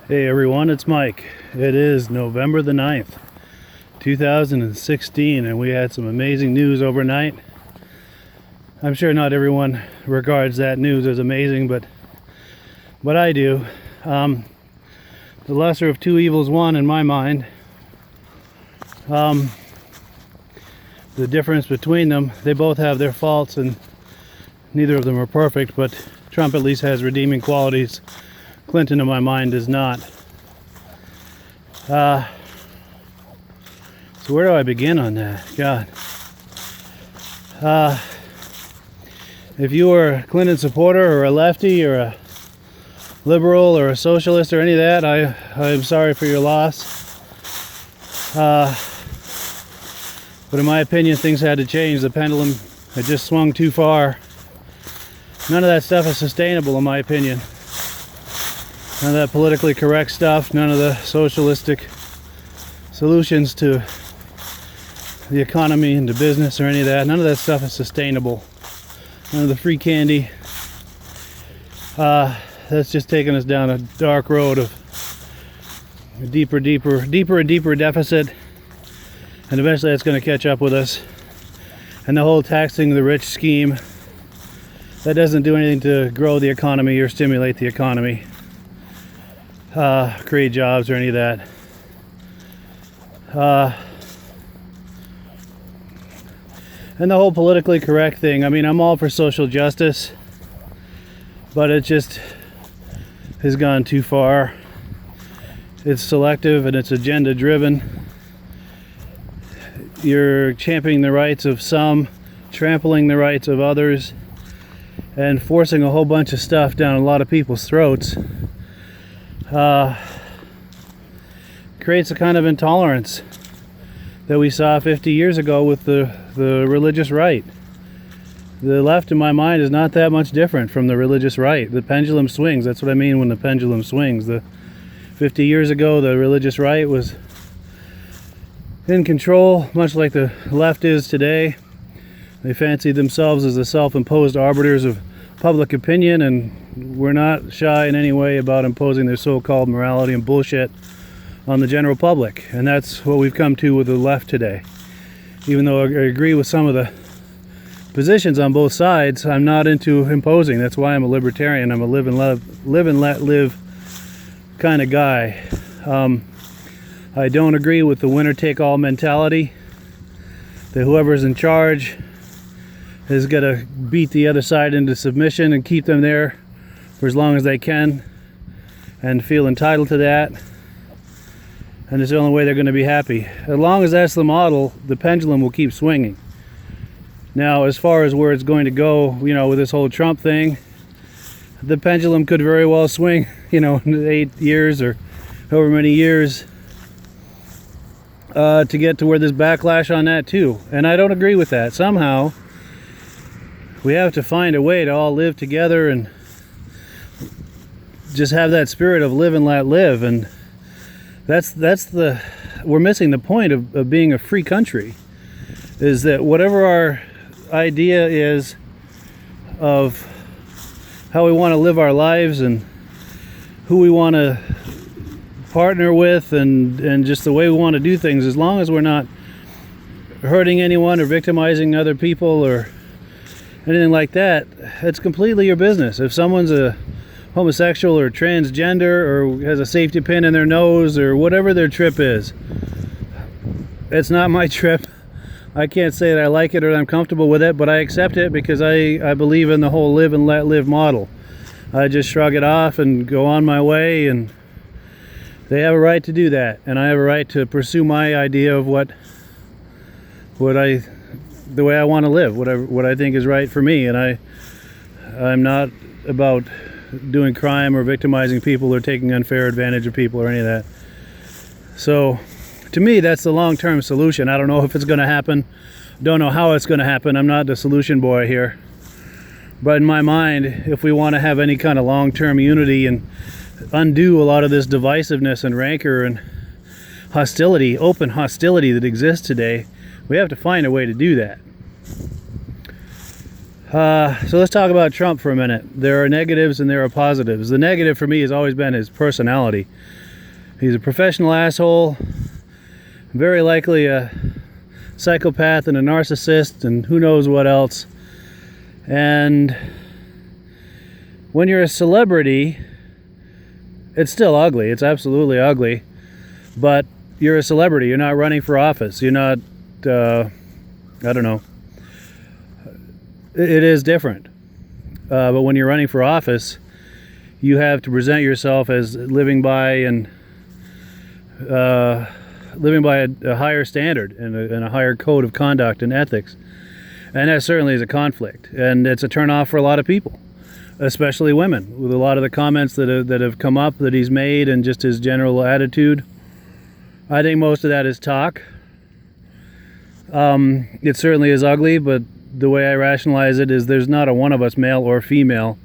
Hey everyone, it's Mike. It is November the 9th, 2016, and we had some amazing news overnight. I'm sure not everyone regards that news as amazing, but I do. The lesser of two evils won in my mind. The difference between them, they both have their faults and neither of them are perfect, but Trump at least has redeeming qualities. Clinton, in my mind, does not. So where do I begin on that? God. If you were a Clinton supporter or a lefty or a liberal or a socialist or any of that, I'm sorry for your loss. But in my opinion, things had to change. The pendulum had just swung too far. None of that stuff is sustainable, in my opinion. None of that politically correct stuff, none of the socialistic solutions to the economy and to business or any of that, none of that stuff is sustainable. None of the free candy. That's just taking us down a dark road of a deeper and deeper deficit, and eventually that's going to catch up with us. And the whole taxing the rich scheme, that doesn't do anything to grow the economy or stimulate the economy. Create jobs or any of that. And the whole politically correct thing, I mean, I'm all for social justice, but it just has gone too far. It's selective and it's agenda driven. You're championing the rights of some, trampling the rights of others, and forcing a whole bunch of stuff down a lot of people's throats. Creates a kind of intolerance that we saw 50 years ago with the religious right. The left, in my mind, is not that much different from the religious right. The pendulum swings. That's what I mean when the pendulum swings. 50 years ago, the religious right was in control, much like the left is today. They fancied themselves as the self-imposed arbiters of public opinion, and we're not shy in any way about imposing their so-called morality and bullshit on the general public. And that's what we've come to with the left today. Even though I agree with some of the positions on both sides, I'm not into imposing. That's why I'm a libertarian. I'm a live and let live kind of guy. I don't agree with the winner-take-all mentality that whoever's in charge is going to beat the other side into submission and keep them there for as long as they can and feel entitled to that. And it's the only way they're going to be happy. As long as that's the model, the pendulum will keep swinging. Now, as far as where it's going to go, with this whole Trump thing, the pendulum could very well swing, in 8 years or however many years to get to where there's backlash on that too. And I don't agree with that. Somehow, we have to find a way to all live together and just have that spirit of live and let live. And we're missing the point of being a free country, is that whatever our idea is of how we want to live our lives and who we want to partner with and just the way we want to do things, as long as we're not hurting anyone or victimizing other people or anything like that, it's completely your business. If someone's a homosexual or transgender or has a safety pin in their nose or whatever their trip is, it's not my trip. I can't say that I like it or that I'm comfortable with it, but I accept it because I believe in the whole live and let live model. I just shrug it off and go on my way, and they have a right to do that, and I have a right to pursue my idea of the way I want to live, what I think is right for me. And I'm not about doing crime or victimizing people or taking unfair advantage of people or any of that. So to me, that's the long-term solution. I don't know if it's going to happen. Don't know how it's going to happen. I'm not the solution boy here. But in my mind, if we want to have any kind of long-term unity and undo a lot of this divisiveness and rancor and hostility, open hostility that exists today, we have to find a way to do that. So let's talk about Trump for a minute. There are negatives and there are positives. The negative for me has always been his personality. He's a professional asshole, very likely a psychopath and a narcissist and who knows what else. And when you're a celebrity, it's still ugly. It's absolutely ugly. But you're a celebrity. You're not running for office. You're not, I don't know. It is different. But when you're running for office, you have to present yourself as living by a higher standard and a higher code of conduct and ethics. And that certainly is a conflict. And it's a turnoff for a lot of people, especially women, with a lot of the comments that have come up that he's made and just his general attitude. I think most of that is talk. It certainly is ugly, but the way I rationalize it is there's not a one of us, male or female,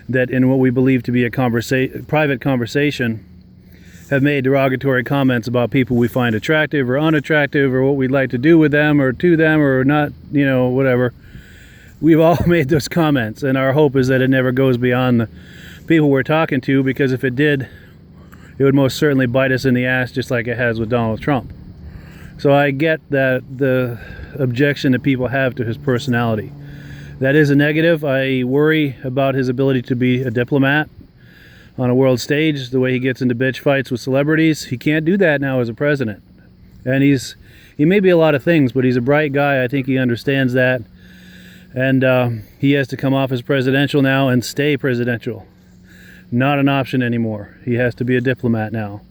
that in what we believe to be a private conversation have made derogatory comments about people we find attractive or unattractive or what we'd like to do with them or to them or not, whatever. We've all made those comments, and our hope is that it never goes beyond the people we're talking to, because if it did, it would most certainly bite us in the ass just like it has with Donald Trump. So I get that the objection that people have to his personality. That is a negative. I worry about his ability to be a diplomat on a world stage, the way he gets into bitch fights with celebrities. He can't do that now as a president. And he may be a lot of things, but he's a bright guy. I think he understands that. And he has to come off as presidential now and stay presidential. Not an option anymore. He has to be a diplomat now.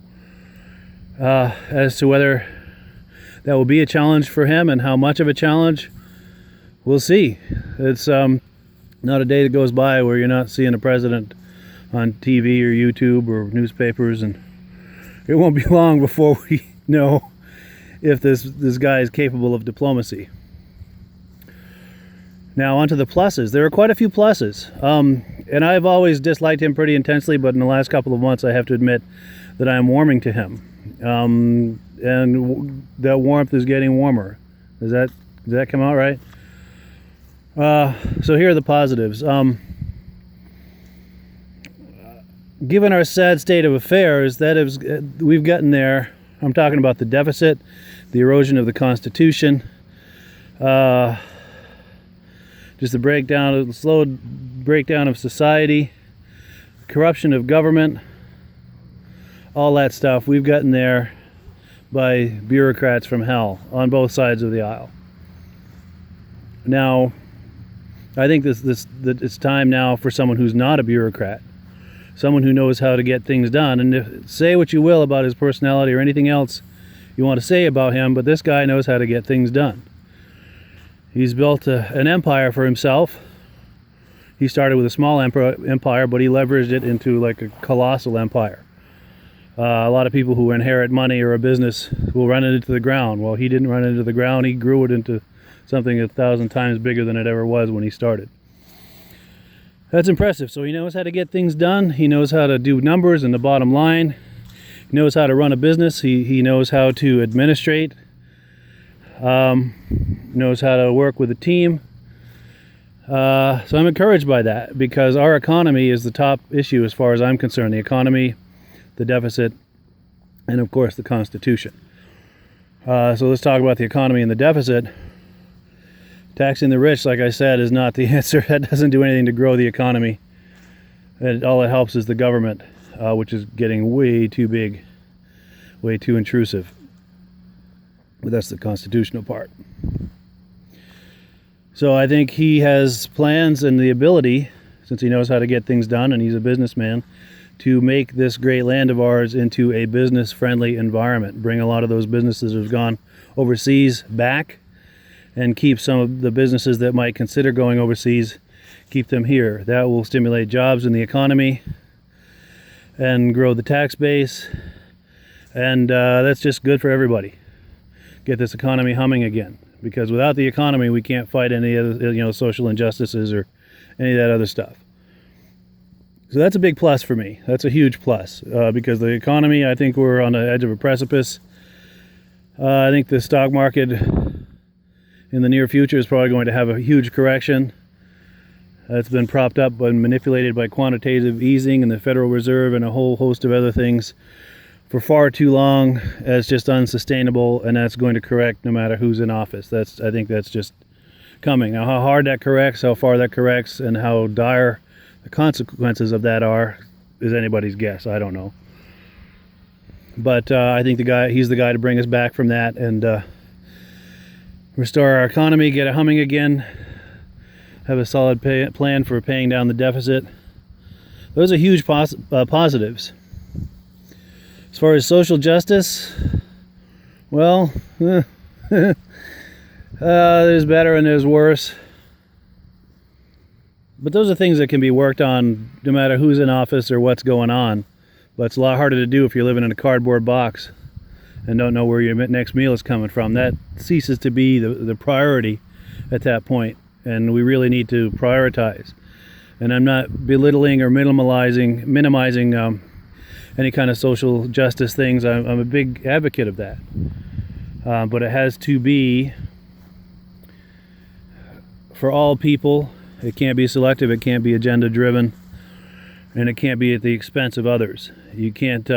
As to whether that will be a challenge for him and how much of a challenge, we'll see. It's not a day that goes by where you're not seeing a president on TV or YouTube or newspapers, and it won't be long before we know if this guy is capable of diplomacy. Now onto the pluses. There are quite a few pluses, and I've always disliked him pretty intensely, but in the last couple of months I have to admit that I am warming to him, and that warmth is getting warmer. Does that come out right? So here are the positives. Given our sad state of affairs, we've gotten there. I'm talking about the deficit, the erosion of the Constitution, just the slow breakdown of society, corruption of government, all that stuff. We've gotten there by bureaucrats from hell on both sides of the aisle. Now, I think that it's time now for someone who's not a bureaucrat, someone who knows how to get things done. And say what you will about his personality or anything else you want to say about him, but this guy knows how to get things done. He's built an empire for himself. He started with a small empire, but he leveraged it into like a colossal empire. A lot of people who inherit money or a business will run it into the ground. Well, he didn't run it into the ground. He grew it into something 1,000 times bigger than it ever was when he started. That's impressive. So he knows how to get things done. He knows how to do numbers and the bottom line. He knows how to run a business. He knows how to administrate. Knows how to work with a team. So I'm encouraged by that, because our economy is the top issue as far as I'm concerned. The economy, the deficit, and of course the Constitution. So let's talk about the economy and the deficit. Taxing the rich, like I said, is not the answer. That doesn't do anything to grow the economy. All it helps is the government, which is getting way too big, way too intrusive. But that's the constitutional part. So I think he has plans and the ability, since he knows how to get things done and he's a businessman, to make this great land of ours into a business-friendly environment. Bring a lot of those businesses that have gone overseas back, and keep some of the businesses that might consider going overseas, keep them here. That will stimulate jobs in the economy and grow the tax base, and that's just good for everybody. Get this economy humming again, because without the economy we can't fight any other social injustices or any of that other stuff. So that's a big plus for me. That's a huge plus, because the economy, I think we're on the edge of a precipice. I think the stock market in the near future is probably going to have a huge correction. That's been propped up and manipulated by quantitative easing and the Federal Reserve and a whole host of other things for far too long as just unsustainable, and that's going to correct no matter who's in office. I think that's just coming. Now, how hard that corrects, how far that corrects, and how dire the consequences of that are is anybody's guess. I don't know. But I think he's the guy to bring us back from that and restore our economy, get it humming again, have a solid plan for paying down the deficit. Those are huge positives. As far as social justice, well, there's better and there's worse. But those are things that can be worked on no matter who's in office or what's going on. But it's a lot harder to do if you're living in a cardboard box and don't know where your next meal is coming from. That ceases to be the priority at that point, and we really need to prioritize. And I'm not belittling or minimizing any kind of social justice things. I'm a big advocate of that. But it has to be for all people. It can't be selective, it can't be agenda driven, and it can't be at the expense of others. You can't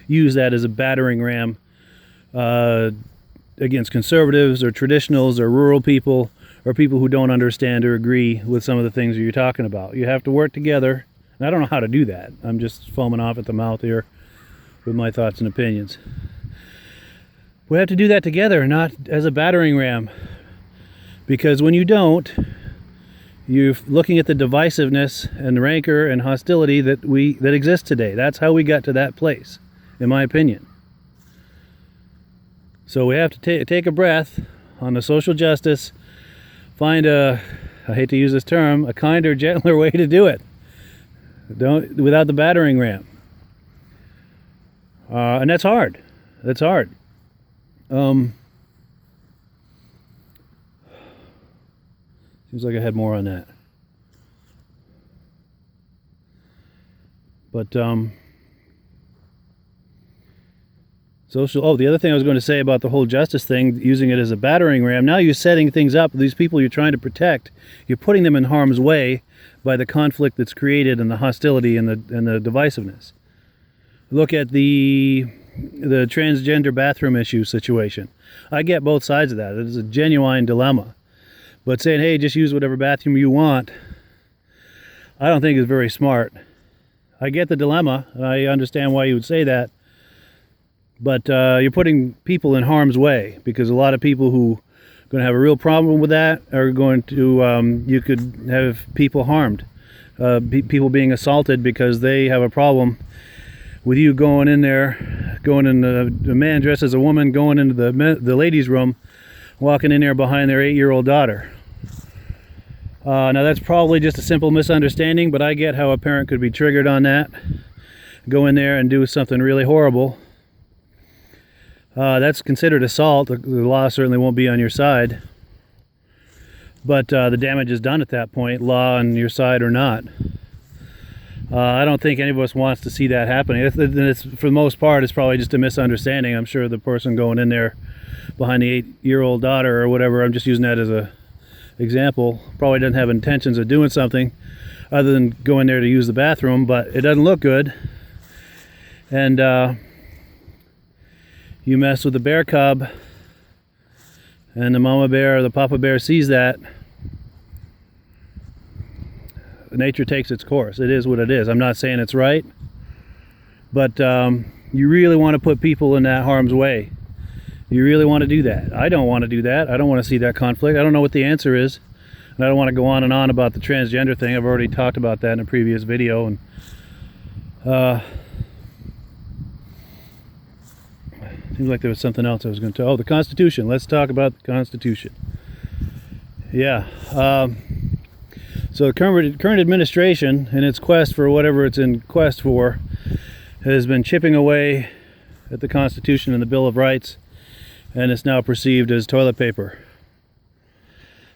use that as a battering ram against conservatives or traditionals or rural people or people who don't understand or agree with some of the things that you're talking about. You have to work together. And I don't know how to do that. I'm just foaming off at the mouth here with my thoughts and opinions. We have to do that together, not as a battering ram. Because when you don't, you're looking at the divisiveness and rancor and hostility that exists today. That's how we got to that place, in my opinion. So we have to take a breath on the social justice, find I hate to use this term, a kinder, gentler way to do it. Without the battering ram. And that's hard. That's hard. Seems like I had more on that. But the other thing I was going to say about the whole justice thing, using it as a battering ram, now you're setting things up. These people you're trying to protect, you're putting them in harm's way by the conflict that's created and the hostility and the divisiveness. Look at the transgender bathroom issue situation. I get both sides of that. It is a genuine dilemma. But saying, hey, just use whatever bathroom you want, I don't think is very smart. I get the dilemma. I understand why you would say that. But you're putting people in harm's way, because a lot of people who are going to have a real problem with that are going to, you could have people harmed. People being assaulted because they have a problem with you going in there, a man dressed as a woman, going into the ladies' room, walking in there behind their 8-year-old daughter. Now that's probably just a simple misunderstanding, but I get how a parent could be triggered on that. Go in there and do something really horrible. That's considered assault. The law certainly won't be on your side. But the damage is done at that point, law on your side or not. I don't think any of us wants to see that happening. It's, for the most part, it's probably just a misunderstanding. I'm sure the person going in there behind the 8-year-old daughter or whatever, I'm just using that as a example, probably doesn't have intentions of doing something other than going there to use the bathroom, but it doesn't look good. And you mess with the bear cub and the mama bear or the papa bear sees that, nature takes its course. It is what it is. I'm not saying it's right, but you really want to put people in that harm's way. You really want to do that. I don't want to do that. I don't want to see that conflict. I don't know what the answer is, and I don't want to go on and on about the transgender thing. I've already talked about that in a previous video, and seems like there was something else I was going to the Constitution. Let's talk about the Constitution. Yeah. So the current administration, in its quest for whatever it's in quest for, has been chipping away at the Constitution and the Bill of Rights, and it's now perceived as toilet paper.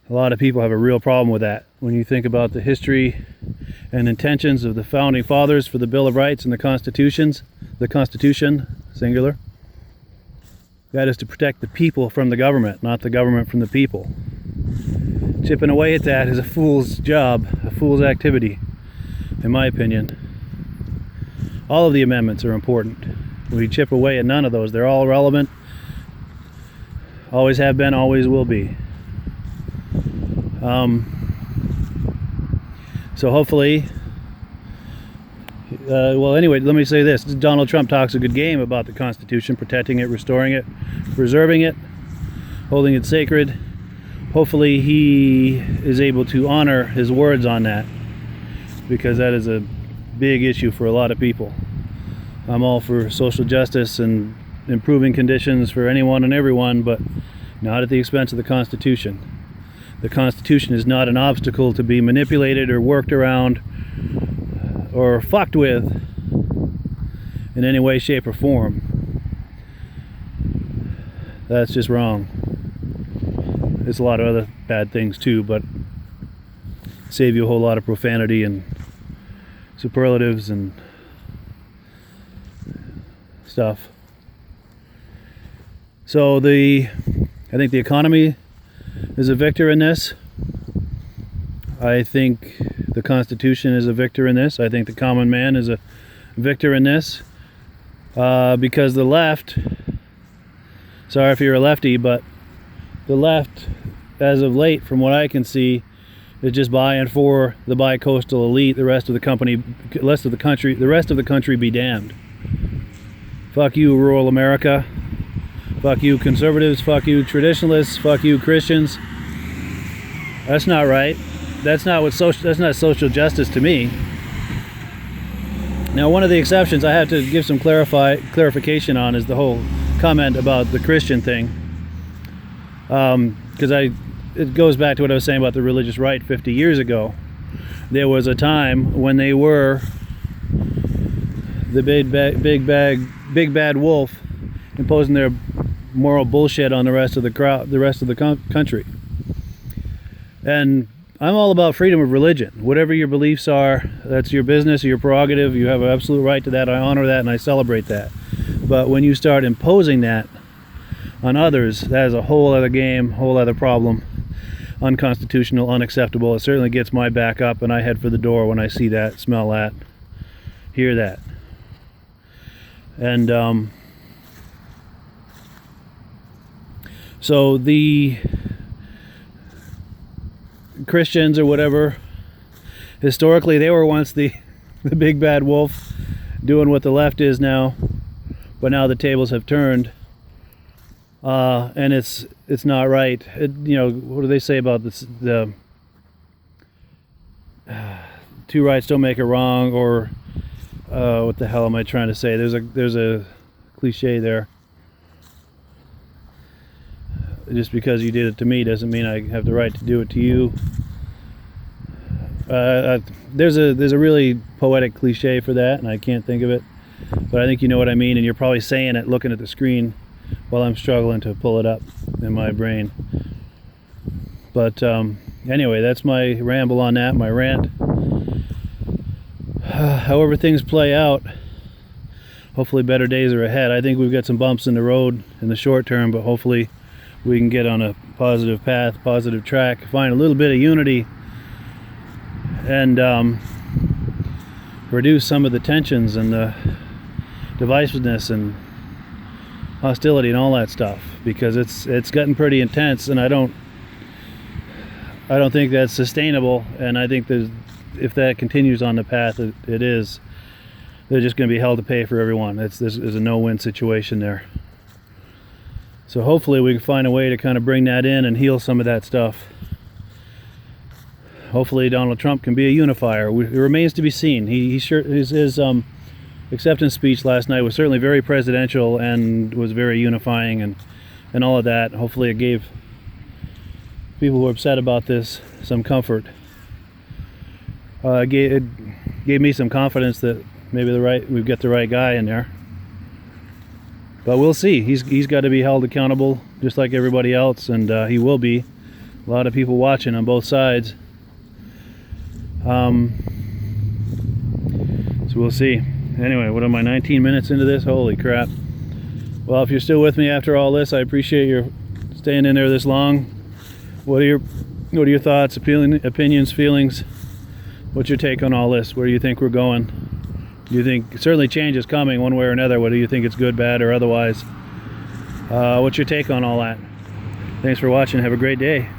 A lot of people have a real problem with that. When you think about the history and intentions of the Founding Fathers for the Bill of Rights and the Constitution, singular, that is to protect the people from the government, not the government from the people. chipping away at that is a fool's job, a fool's activity, in my opinion. All of the amendments are important. We chip away at none of those. They're all relevant. Always have been, always will be. So hopefully, well, anyway, let me say this. Donald Trump talks a good game about the Constitution, protecting it, restoring it, preserving it, holding it sacred. Hopefully he is able to honor his words on that, because that is a big issue for a lot of people. I'm all for social justice and improving conditions for anyone and everyone, but not at the expense of the Constitution. The Constitution is not an obstacle to be manipulated or worked around or fucked with in any way, shape, or form. That's just wrong. There's a lot of other bad things too, but save you a whole lot of profanity and superlatives and stuff. So I think the economy is a victor in this. I think the Constitution is a victor in this. I think the common man is a victor in this, because the left, sorry if you're a lefty, but the left, as of late, from what I can see, is just buying for the bi-coastal elite. The rest of the country be damned. Fuck you, rural America. Fuck you, conservatives. Fuck you, traditionalists. Fuck you, Christians. That's not right. That's not social justice to me. Now, one of the exceptions I have to give some clarification on is the whole comment about the Christian thing, because it goes back to what I was saying about the religious right 50 years ago. There was a time when they were the big bad wolf, imposing their moral bullshit on the rest of the crowd, the rest of the country. And I'm all about freedom of religion. Whatever your beliefs are, that's your business, your prerogative. You have an absolute right to that. I honor that and I celebrate that. But when you start imposing that on others, that is a whole other game, whole other problem. Unconstitutional, unacceptable. It certainly gets my back up and I head for the door when I see that, smell that, hear that. And so the Christians or whatever, historically they were once the big bad wolf doing what the left is now, but now the tables have turned, and it's not right. What do they say about this? The two rights don't make a wrong, or what the hell am I trying to say? There's a cliche there. Just because you did it to me doesn't mean I have the right to do it to you. There's a really poetic cliche for that, and I can't think of it, but I think you know what I mean, and you're probably saying it looking at the screen while I'm struggling to pull it up in my brain. But anyway, that's my ramble on that, my rant. However things play out, hopefully better days are ahead. I think we've got some bumps in the road in the short term, but hopefully we can get on a positive path, positive track, find a little bit of unity, and reduce some of the tensions and the divisiveness and hostility and all that stuff, because it's gotten pretty intense, and I don't think that's sustainable. And I think if that continues on the path it is, they're just going to be hell to pay for everyone. There's a no-win situation there. So hopefully we can find a way to kind of bring that in and heal some of that stuff. Hopefully Donald Trump can be a unifier. It remains to be seen. His acceptance speech last night was certainly very presidential and was very unifying and all of that. Hopefully it gave people who are upset about this some comfort. It gave me some confidence that maybe we've got the right guy in there. But we'll see. He's got to be held accountable just like everybody else, and he will be. A lot of people watching on both sides. So we'll see. Anyway, what am I, 19 minutes into this? Holy crap. Well, if you're still with me after all this, I appreciate your staying in there this long. Whether What are your thoughts, opinions, feelings? What's your take on all this? Where do you think we're going? Do you think certainly change is coming one way or another? Whether you think it's good, bad, or otherwise? What's your take on all that? Thanks for watching. Have a great day.